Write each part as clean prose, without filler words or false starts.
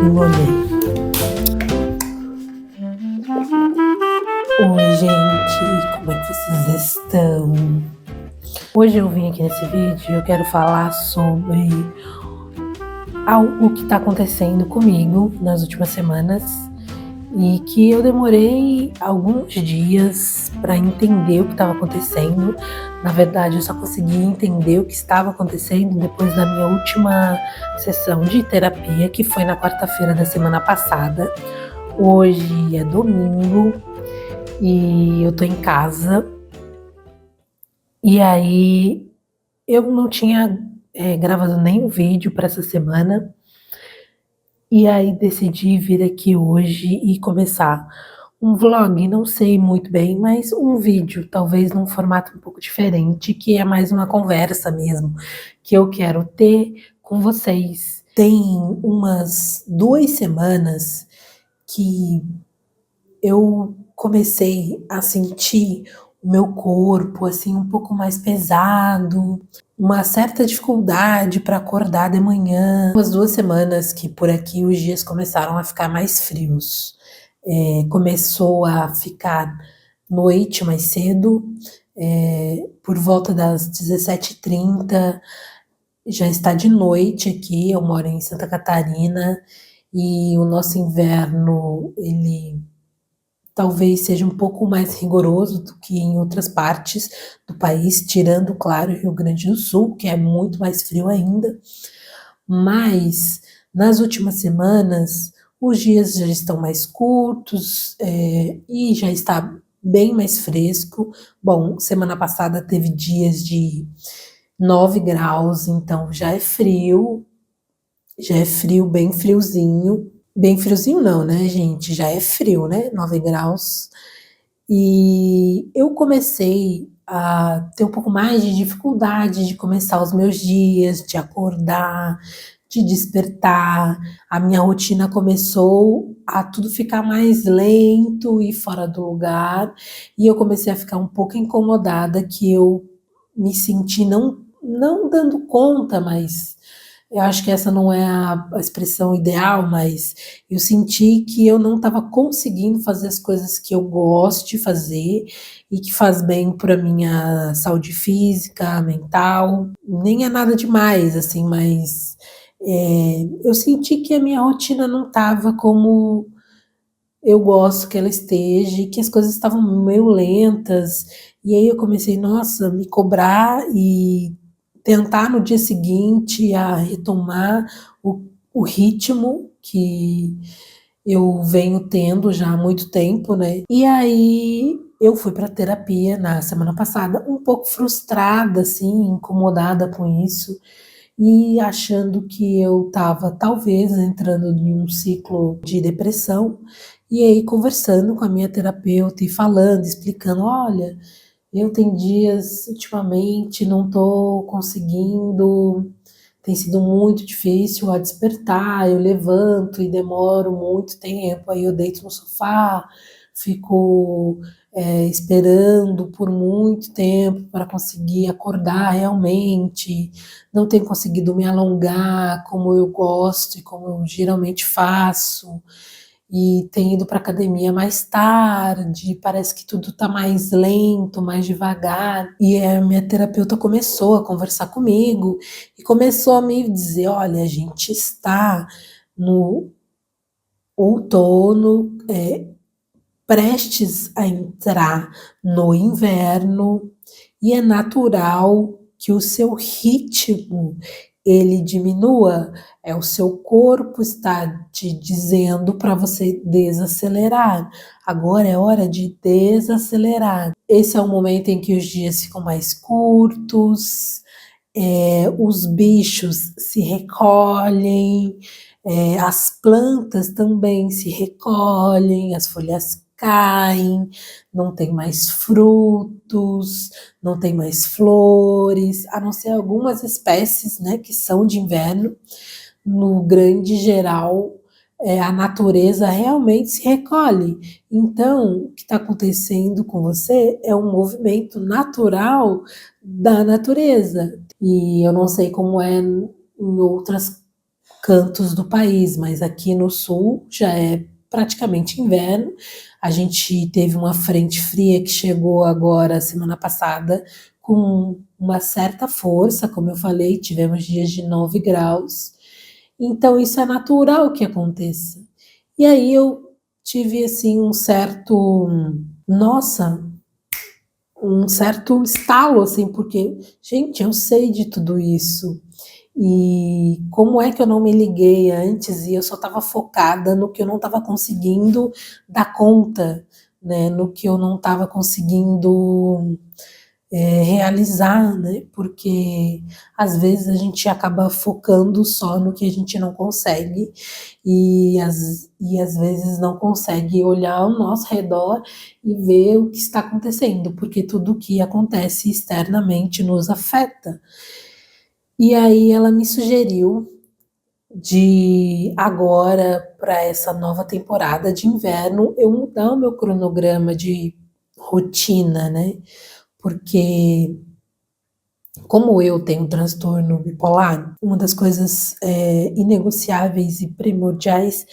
Me molhei. Oi, gente, como é que vocês estão? Hoje eu vim aqui nesse vídeo e eu quero falar sobre algo que está acontecendo comigo nas últimas semanas e que eu demorei alguns dias para entender o que estava acontecendo. Na verdade, eu só consegui entender o que estava acontecendo depois da minha última sessão de terapia, que foi na quarta-feira da semana passada. Hoje é domingo e eu tô em casa. E aí eu não tinha gravado nenhum vídeo para essa semana. E aí decidi vir aqui hoje e começar um vlog, não sei muito bem, mas um vídeo, talvez num formato um pouco diferente, que é mais uma conversa mesmo, que eu quero ter com vocês. Tem umas 2 semanas que eu comecei a sentir o meu corpo assim um pouco mais pesado, uma certa dificuldade para acordar de manhã. Umas 2 semanas que por aqui os dias começaram a ficar mais frios. Começou a ficar noite mais cedo, por volta das 17h30, já está de noite aqui. Eu moro em Santa Catarina e o nosso inverno, ele talvez seja um pouco mais rigoroso do que em outras partes do país, tirando, claro, o Rio Grande do Sul, que é muito mais frio ainda. Mas nas últimas semanas os dias já estão mais curtos, e já está bem mais fresco. Bom, semana passada teve dias de 9 graus, então já é frio, bem friozinho. Bem friozinho não, né, gente? Já é frio, né? 9 graus. E eu comecei a ter um pouco mais de dificuldade de começar os meus dias, de acordar, de despertar. A minha rotina começou a tudo ficar mais lento e fora do lugar, e eu comecei a ficar um pouco incomodada, que eu me senti não dando conta, mas eu acho que essa não é a expressão ideal, mas eu senti que eu não estava conseguindo fazer as coisas que eu gosto de fazer e que faz bem para minha saúde física, mental. Nem é nada demais, assim, mas eu senti que a minha rotina não estava como eu gosto que ela esteja, e que as coisas estavam meio lentas. E aí eu comecei, nossa, me cobrar e tentar no dia seguinte a retomar o ritmo que eu venho tendo já há muito tempo, né? E aí eu fui para terapia na semana passada, um pouco frustrada, assim, incomodada com isso, e achando que eu estava talvez entrando em um ciclo de depressão. E aí conversando com a minha terapeuta e falando, explicando, olha, eu tenho dias ultimamente, não estou conseguindo, tem sido muito difícil a despertar, eu levanto e demoro muito tempo, aí eu deito no sofá, fico esperando por muito tempo para conseguir acordar realmente, não tenho conseguido me alongar como eu gosto e como eu geralmente faço, e tenho ido para academia mais tarde, parece que tudo está mais lento, mais devagar. E a minha terapeuta começou a conversar comigo e começou a me dizer, olha, a gente está no outono, prestes a entrar no inverno, e é natural que o seu ritmo ele diminua. O seu corpo está te dizendo para você desacelerar. Agora é hora de desacelerar. Esse é o momento em que os dias ficam mais curtos, os bichos se recolhem, as plantas também se recolhem, as folhas caem, não tem mais frutos, não tem mais flores, a não ser algumas espécies, né, que são de inverno. No grande geral, a natureza realmente se recolhe. Então, o que está acontecendo com você é um movimento natural da natureza. E eu não sei como é em outras cantos do país, mas aqui no sul já é praticamente inverno. A gente teve uma frente fria que chegou agora semana passada com uma certa força, como eu falei, tivemos dias de 9 graus. Então isso é natural que aconteça. E aí eu tive assim nossa, um certo estalo assim, porque, gente, eu sei de tudo isso. E como é que eu não me liguei antes e eu só estava focada no que eu não estava conseguindo dar conta, né? No que eu não estava conseguindo realizar, né? Porque às vezes a gente acaba focando só no que a gente não consegue e às vezes não consegue olhar ao nosso redor e ver o que está acontecendo, porque tudo o que acontece externamente nos afeta. E aí ela me sugeriu de agora para essa nova temporada de inverno eu mudar o meu cronograma de rotina, né? Porque como eu tenho um transtorno bipolar, uma das coisas inegociáveis e primordiais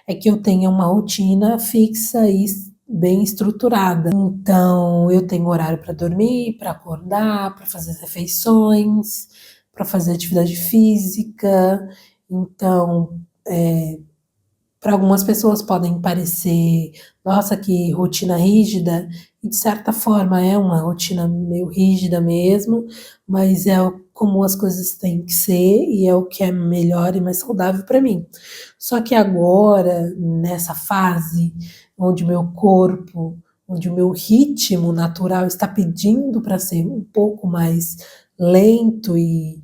é que eu tenha uma rotina fixa e bem estruturada. Então, eu tenho horário para dormir, para acordar, para fazer as refeições, para fazer atividade física. Então, para algumas pessoas podem parecer, nossa, que rotina rígida, e de certa forma é uma rotina meio rígida mesmo, mas é como as coisas têm que ser e é o que é melhor e mais saudável para mim. Só que agora, nessa fase, onde o meu corpo, onde o meu ritmo natural está pedindo para ser um pouco mais lento e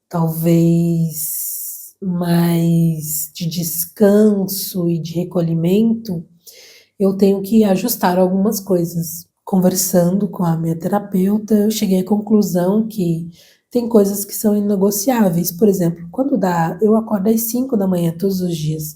talvez mais de descanso e de recolhimento, eu tenho que ajustar algumas coisas. Conversando com a minha terapeuta, eu cheguei à conclusão que tem coisas que são inegociáveis. Por exemplo, quando dá, eu acordo às 5 da manhã todos os dias.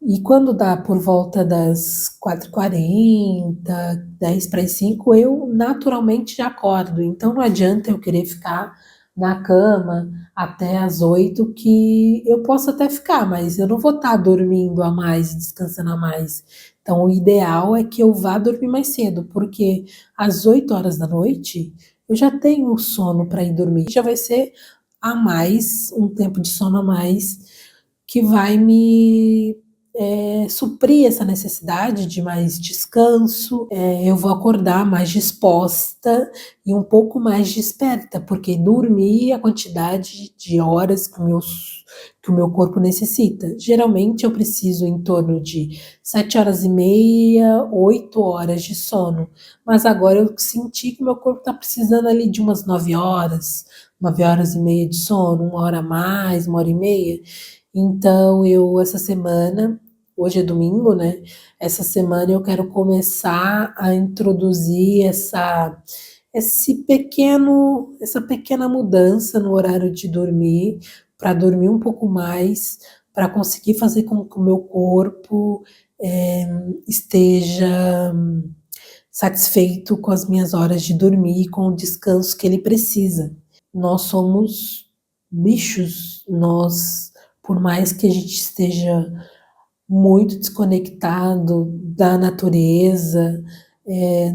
E quando dá por volta das 4h40, 10 para as 5, eu naturalmente já acordo. Então não adianta eu querer ficar na cama até as 8, que eu posso até ficar, mas eu não vou estar dormindo a mais, descansando a mais. Então o ideal é que eu vá dormir mais cedo, porque às 8 horas da noite eu já tenho sono para ir dormir. Já vai ser a mais, um tempo de sono a mais, que vai me suprir essa necessidade de mais descanso, eu vou acordar mais disposta e um pouco mais desperta, porque dormir é a quantidade de horas que o meu corpo necessita. Geralmente eu preciso em torno de 7h30, 8 horas de sono, mas agora eu senti que meu corpo está precisando ali de umas 9 horas, 9h30 de sono, 1 hora a mais, 1 hora e meia. Então, essa semana, hoje é domingo, né? Essa semana eu quero começar a introduzir essa pequena mudança no horário de dormir, para dormir um pouco mais, para conseguir fazer com que o meu corpo esteja satisfeito com as minhas horas de dormir e com o descanso que ele precisa. Nós somos bichos, por mais que a gente esteja muito desconectado da natureza,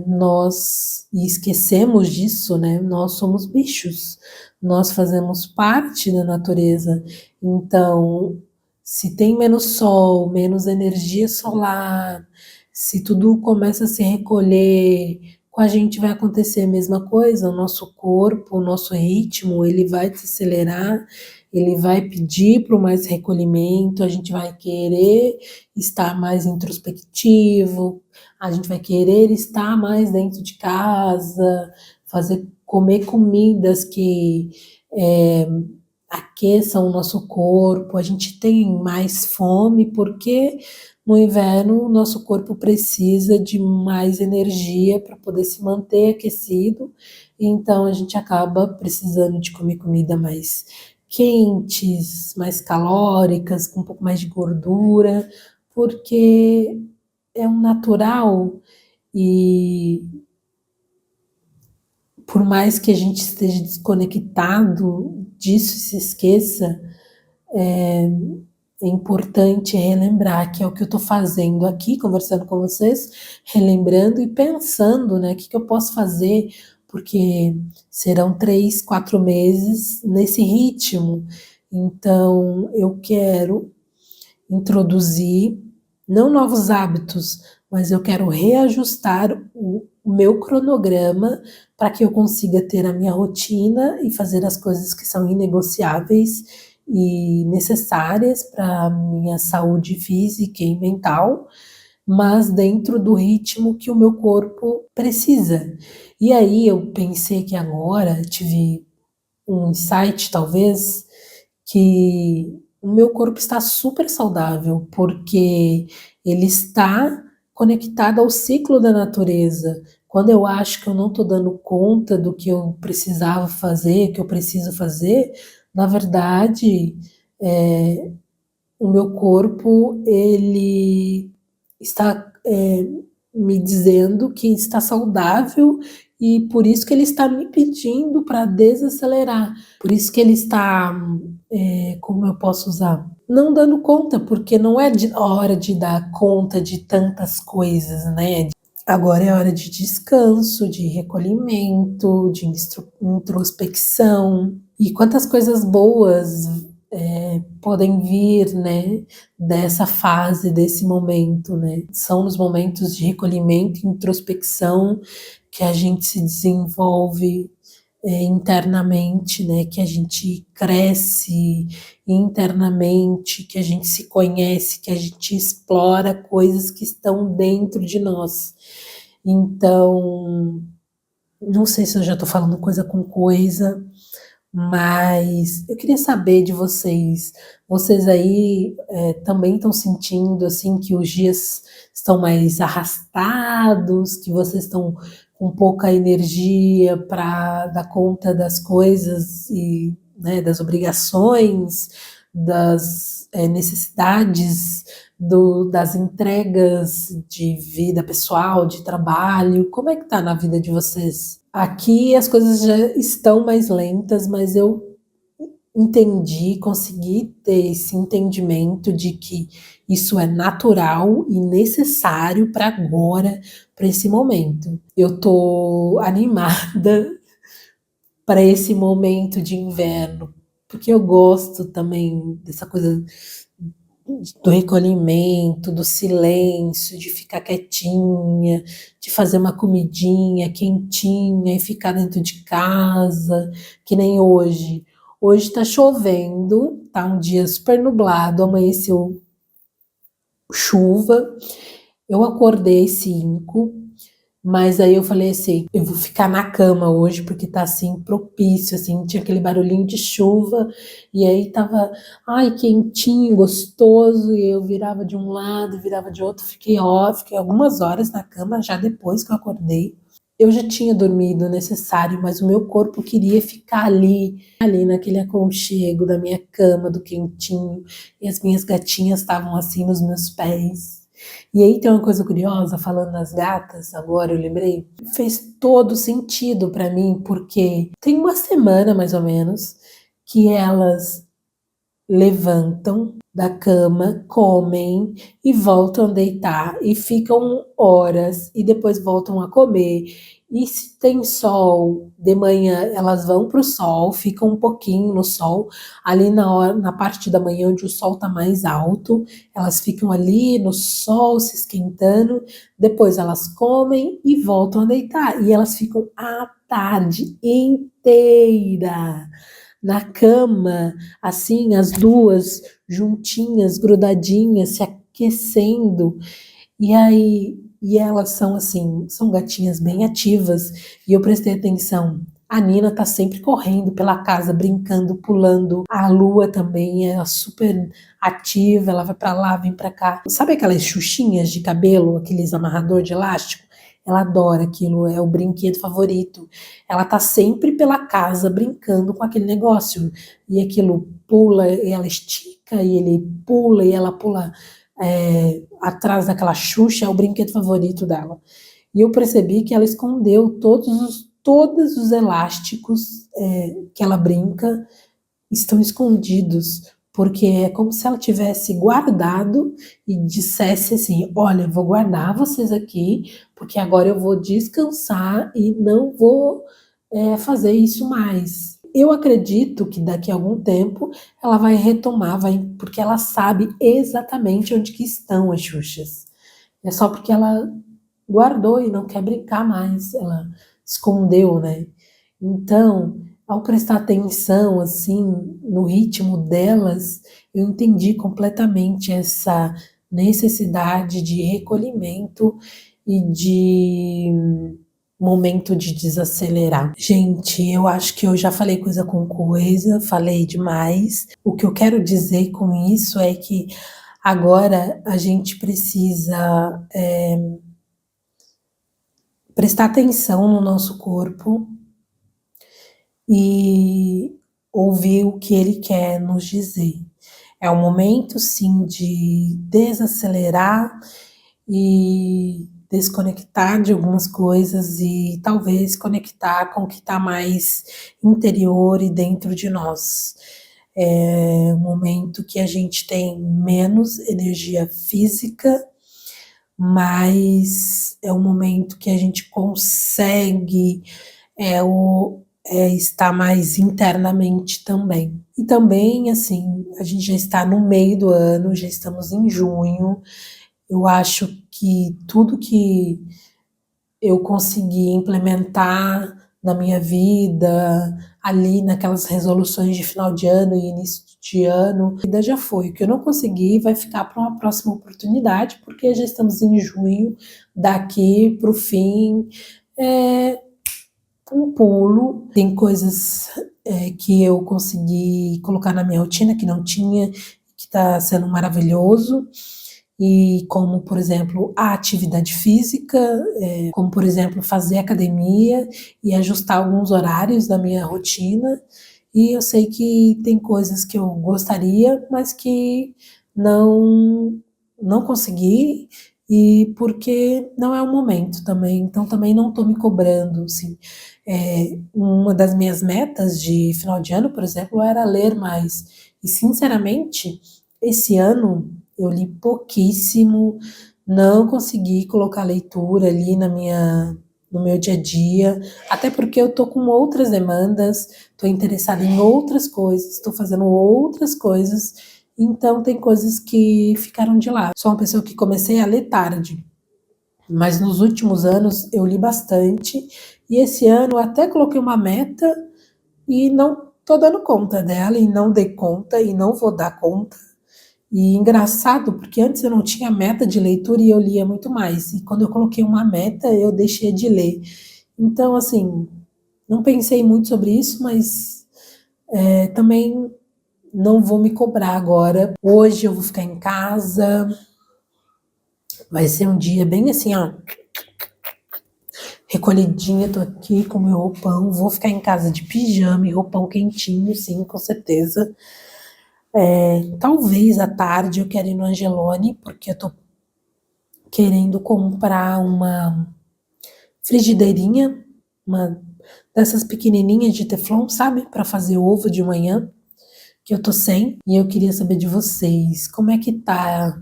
nós e esquecemos disso, né? Nós somos bichos, nós fazemos parte da natureza. Então, se tem menos sol, menos energia solar, se tudo começa a se recolher, com a gente vai acontecer a mesma coisa. O nosso corpo, o nosso ritmo, ele vai desacelerar, ele vai pedir para mais recolhimento, a gente vai querer estar mais introspectivo, a gente vai querer estar mais dentro de casa, comer comidas que aqueçam o nosso corpo. A gente tem mais fome porque no inverno o nosso corpo precisa de mais energia para poder se manter aquecido, então a gente acaba precisando de comer comida mais quentes, mais calóricas, com um pouco mais de gordura, porque é um natural. E por mais que a gente esteja desconectado disso e se esqueça, É importante relembrar que é o que eu estou fazendo aqui, conversando com vocês, relembrando e pensando, né, o que eu posso fazer, porque serão 3, 4 meses nesse ritmo. Então, eu quero introduzir, não novos hábitos, mas eu quero reajustar o meu cronograma para que eu consiga ter a minha rotina e fazer as coisas que são inegociáveis e necessárias para a minha saúde física e mental, mas dentro do ritmo que o meu corpo precisa. E aí eu pensei que agora tive um insight, talvez, que o meu corpo está super saudável, porque ele está conectado ao ciclo da natureza. Quando eu acho que eu não estou dando conta do que eu precisava fazer, que eu preciso fazer, na verdade, o meu corpo ele está me dizendo que está saudável e por isso que ele está me pedindo para desacelerar. Por isso que ele está, como eu posso usar? Não dando conta, porque não é hora de dar conta de tantas coisas, né? Agora é hora de descanso, de recolhimento, de introspecção. E quantas coisas boas podem vir, né, dessa fase, desse momento, né? São os momentos de recolhimento e introspecção que a gente se desenvolve internamente, né? Que a gente cresce internamente, que a gente se conhece, que a gente explora coisas que estão dentro de nós. Então, não sei se eu já estou falando coisa com coisa, mas eu queria saber de vocês. Vocês aí também estão sentindo assim que os dias estão mais arrastados, que vocês estão com pouca energia para dar conta das coisas e, né, das obrigações, das necessidades, das entregas de vida pessoal, de trabalho. Como é que tá na vida de vocês? Aqui as coisas já estão mais lentas, mas eu entendi, consegui ter esse entendimento de que isso é natural e necessário para agora, para esse momento. Eu tô animada para esse momento de inverno, porque eu gosto também dessa coisa do recolhimento, do silêncio, de ficar quietinha, de fazer uma comidinha quentinha e ficar dentro de casa, que nem hoje. Hoje tá chovendo, tá um dia super nublado, amanheceu chuva. Eu acordei 5, mas aí eu falei assim, eu vou ficar na cama hoje porque tá assim propício, assim, tinha aquele barulhinho de chuva e aí tava, ai, quentinho, gostoso, e eu virava de um lado, virava de outro, fiquei algumas horas na cama já depois que eu acordei. Eu já tinha dormido o necessário, mas o meu corpo queria ficar ali naquele aconchego da minha cama, do quentinho, e as minhas gatinhas estavam assim nos meus pés. E aí tem uma coisa curiosa, falando nas gatas, agora eu lembrei, fez todo sentido para mim, porque tem uma semana mais ou menos que elas levantam da cama, comem e voltam a deitar e ficam horas e depois voltam a comer. E se tem sol de manhã, elas vão para o sol, ficam um pouquinho no sol, ali na parte da manhã onde o sol está mais alto, elas ficam ali no sol se esquentando, depois elas comem e voltam a deitar. E elas ficam a tarde inteira na cama, assim, as duas juntinhas, grudadinhas, se aquecendo. E elas são assim, são gatinhas bem ativas. E eu prestei atenção. A Nina tá sempre correndo pela casa, brincando, pulando. A Lua também é super ativa, ela vai para lá, vem para cá. Sabe aquelas xuxinhas de cabelo, aqueles amarrador de elástico? Ela adora aquilo, é o brinquedo favorito. Ela tá sempre pela casa brincando com aquele negócio. E aquilo pula, e ela estica, e ele pula, e ela pula atrás daquela Xuxa, é o brinquedo favorito dela. E eu percebi que ela escondeu todos os elásticos que ela brinca, estão escondidos, porque é como se ela tivesse guardado e dissesse assim: olha, eu vou guardar vocês aqui, porque agora eu vou descansar e não vou fazer isso mais. Eu acredito que daqui a algum tempo ela vai retomar, porque ela sabe exatamente onde que estão as Xuxas. É só porque ela guardou e não quer brincar mais, ela escondeu, né? Então, ao prestar atenção assim no ritmo delas, eu entendi completamente essa necessidade de recolhimento e de momento de desacelerar. Gente, eu acho que eu já falei coisa com coisa, falei demais. O que eu quero dizer com isso é que agora a gente precisa prestar atenção no nosso corpo e ouvir o que ele quer nos dizer. É o momento, sim, de desacelerar e desconectar de algumas coisas e talvez conectar com o que está mais interior e dentro de nós. É um momento que a gente tem menos energia física, mas é um momento que a gente consegue estar mais internamente também. E também, assim, a gente já está no meio do ano, já estamos em junho. Eu acho que tudo que eu consegui implementar na minha vida, ali naquelas resoluções de final de ano e início de ano, a vida já foi. O que eu não consegui vai ficar para uma próxima oportunidade, porque já estamos em junho, daqui para o fim. Um pulo, tem coisas que eu consegui colocar na minha rotina que não tinha, que está sendo maravilhoso, e como, por exemplo, a atividade física, como, por exemplo, fazer academia e ajustar alguns horários da minha rotina, e eu sei que tem coisas que eu gostaria, mas que não consegui, e porque não é o momento também, então também não estou me cobrando, assim. Uma das minhas metas de final de ano, por exemplo, era ler mais. E, sinceramente, esse ano eu li pouquíssimo, não consegui colocar leitura ali no meu dia a dia, até porque eu tô com outras demandas, tô interessada em outras coisas, tô fazendo outras coisas, então tem coisas que ficaram de lado. Sou uma pessoa que comecei a ler tarde, mas nos últimos anos eu li bastante, e esse ano eu até coloquei uma meta e não tô dando conta dela, e não dei conta, e não vou dar conta. E engraçado, porque antes eu não tinha meta de leitura e eu lia muito mais, e quando eu coloquei uma meta eu deixei de ler. Então, assim, não pensei muito sobre isso, mas também não vou me cobrar agora. Hoje eu vou ficar em casa, vai ser um dia bem assim, ó, recolhidinha, tô aqui com meu roupão, vou ficar em casa de pijama e roupão quentinho, sim, com certeza. Talvez à tarde eu quero ir no Angelone, porque eu tô querendo comprar uma frigideirinha, uma dessas pequenininhas de teflon, sabe? Para fazer ovo de manhã, que eu tô sem. E eu queria saber de vocês, como é que tá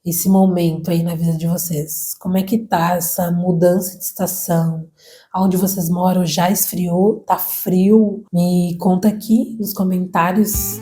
esse momento aí na vida de vocês? Como é que tá essa mudança de estação? Onde vocês moram já esfriou? Tá frio? Me conta aqui nos comentários